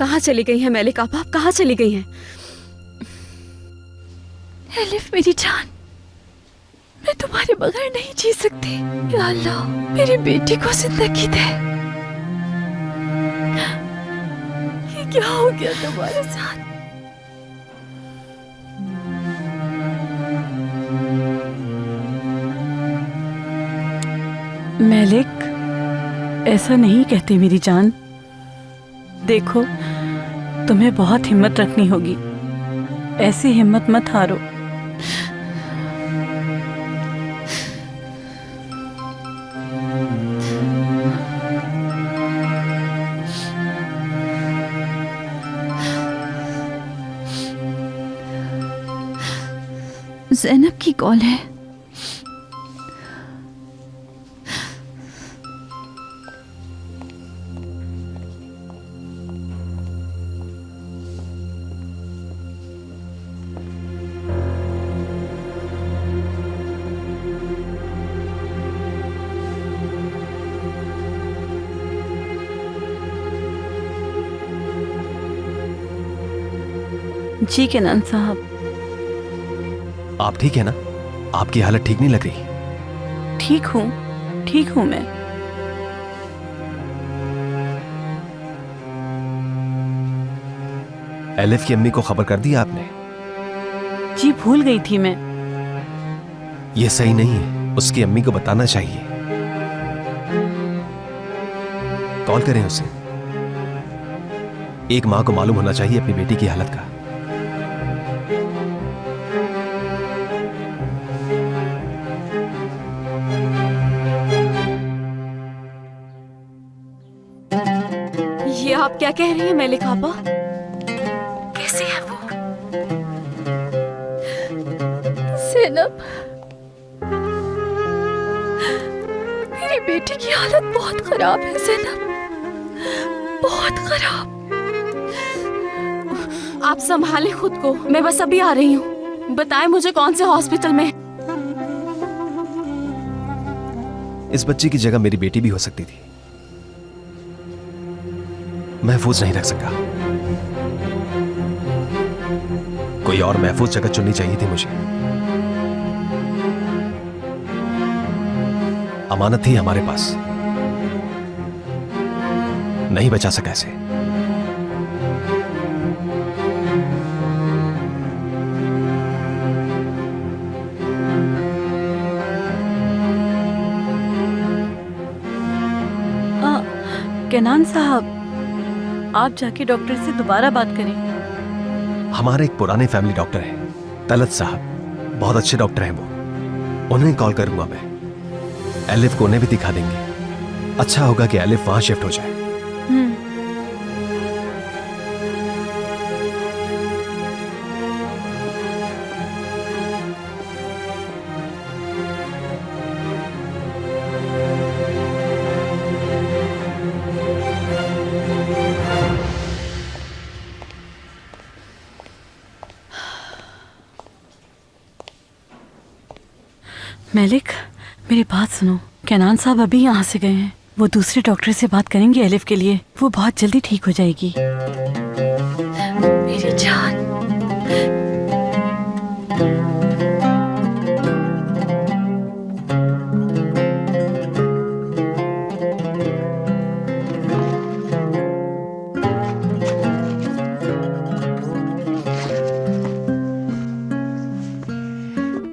कहाँ चली गई हैं मेलिक आपा? आप कहाँ चली गई हैं? एलिफ मेरी जान, मैं तुम्हारे बगैर नहीं जी सकती। या अल्लाह, मेरी बेटी को जिंदगी दे। ये क्या हो गया तुम्हारे साथ? मेलिक, ऐसा नहीं कहती मेरी जान। देखो, तुम्हें बहुत हिम्मत रखनी होगी। ऐसी हिम्मत मत हारो। ज़ैनब की कॉल है। जी केनान साहब। आप ठीक है ना? आपकी हालत ठीक नहीं लग रही। ठीक हूँ मैं। एलिफ की अम्मी को खबर कर दी आपने? जी भूल गई थी मैं। यह सही नहीं है, उसकी अम्मी को बताना चाहिए। कॉल करें उसे। एक मां को मालूम होना चाहिए अपनी बेटी की हालत का। ये आप क्या कह रही हैं मेलिक आपा? कैसी है वो? ज़ैनब, मेरी बेटी की हालत बहुत खराब है ज़ैनब, बहुत खराब। आप संभालें खुद को, मैं बस अभी आ रही हूँ। बताएं मुझे कौन से हॉस्पिटल में? इस बच्ची की जगह मेरी बेटी भी हो सकती थी। महफूज नहीं रख सका। कोई और महफूज जगह चुननी चाहिए थी मुझे। अमानत थी हमारे पास, नहीं बचा सका इसे। केनान साहब, आप जाके डॉक्टर से दोबारा बात करें। हमारे एक पुराने फैमिली डॉक्टर हैं, तलत साहब, बहुत अच्छे डॉक्टर हैं वो। उन्हें कॉल करूंगा मैं। एलिफ को उन्हें भी दिखा देंगे। अच्छा होगा कि एलिफ वहां शिफ्ट हो जाए। मेलिक, मेरी बात सुनो। केनान साहब अभी यहाँ से गए हैं। वो दूसरे डॉक्टर से बात करेंगे एलिफ के लिए। वो बहुत जल्दी ठीक हो जाएगी। मेरी जान,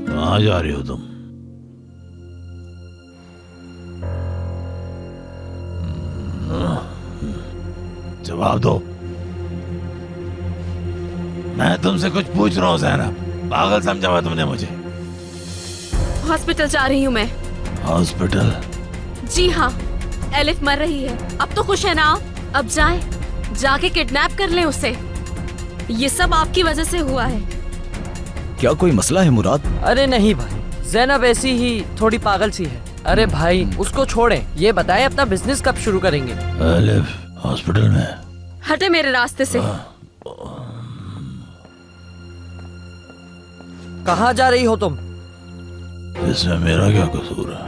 कहाँ जा रही हो तुम? जवाब दो। मैं तुमसे कुछ पूछ रहा हूँ ज़ैनब। पागल समझा हुआ तुमने मुझे? हॉस्पिटल जा रही हूँ मैं। हॉस्पिटल? जी हाँ, एलिफ मर रही है। अब तो खुश है ना आप? अब जाएं, जाके किडनैप कर लें उसे। ये सब आपकी वजह से हुआ है। क्या कोई मसला है मुराद? अरे नहीं भाई, ज़ैनब ऐसी ही थोड़ी पागल सी है। अरे भाई उसको छोड़ें। ये बताएं अपना बिजनेस कब शुरू करेंगे? एलिफ हॉस्पिटल में। हटे मेरे रास्ते से। कहाँ जा रही हो तुम? इसमें मेरा क्या कसूर है?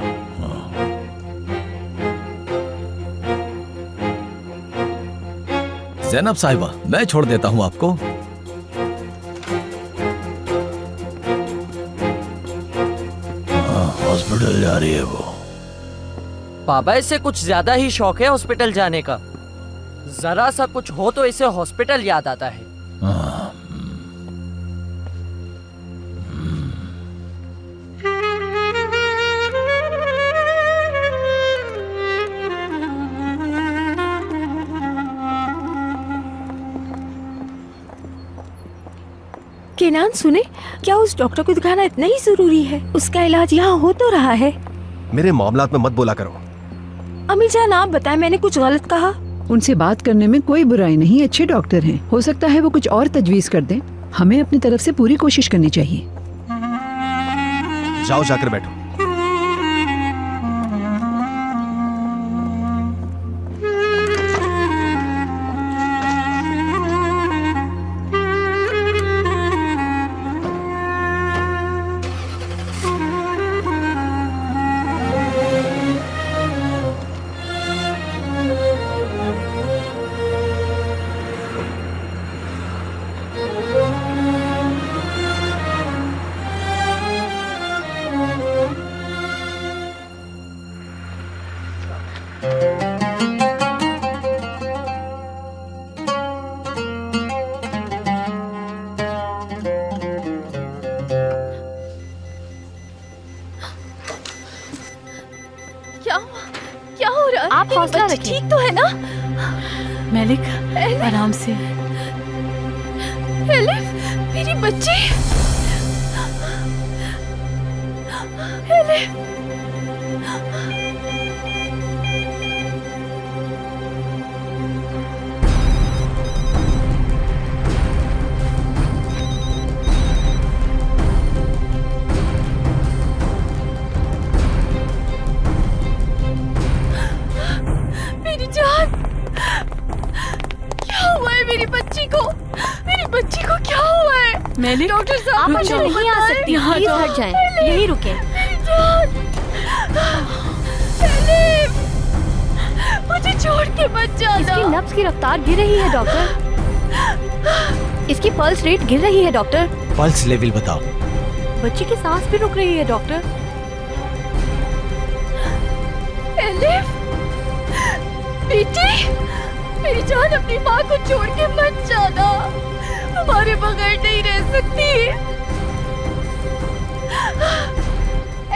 जैनब साहिबा, मैं छोड़ देता हूँ आपको। हॉस्पिटल जा रही है वो। पापा इसे कुछ ज्यादा ही शौक है हॉस्पिटल जाने का। जरा सा कुछ हो तो इसे हॉस्पिटल याद आता है। हाँ, केनान सुने, क्या उस डॉक्टर को दिखाना इतना ही जरूरी है? उसका इलाज यहाँ हो तो रहा है। मेरे मामलात में मत बोला करो। अम्मी जान आप बताएं, मैंने कुछ गलत कहा? उनसे बात करने में कोई बुराई नहीं, अच्छे डॉक्टर हैं। हो सकता है वो कुछ और तजवीज कर दें। हमें अपनी तरफ से पूरी कोशिश करनी चाहिए। जाओ जाकर बैठो। क्या हो रहा है? आप हौसला बच्ची रखिए। ठीक तो है ना? मेलिक, आराम से। एलिफ, मेरी बच्ची। एलिफ, मेरी जान, क्या हुआ है मेरी बच्ची को? मेरी बच्ची को क्या हुआ है? मेलिक, डॉक्टर साहब, आप मुझे अंदर नहीं आ बताएं। सकती, यहाँ प्लीज जाओ। हट जाएं, यही रुके। मेरी जान, एलिफ, मुझे छोड़ के मत जाना। इसकी नब्ज की रफ्तार गिर रही है डॉक्टर। इसकी पल्स रेट गिर रही है डॉक्टर। पल्स लेवल बताओ। बच्ची की सांस भी रुक रही है डॉक्टर। एलिफ, बेटी, मेरी जान, अपनी माँ को छोड़ के मत जाना। हमारे बगैर नहीं रह सकती।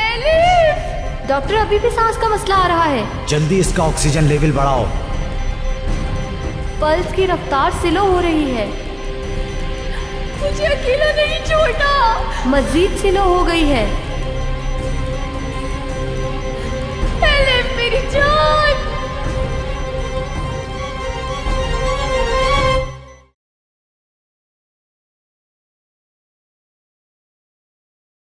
एलिफ, डॉक्टर अभी भी सांस का मसला आ रहा है। जल्दी इसका ऑक्सीजन लेवल बढ़ाओ। पल्स की रफ्तार स्लो हो रही है। मुझे अकेला नहीं छोड़ना। मजीद स्लो हो गई है। एलिफ, मेरी जान।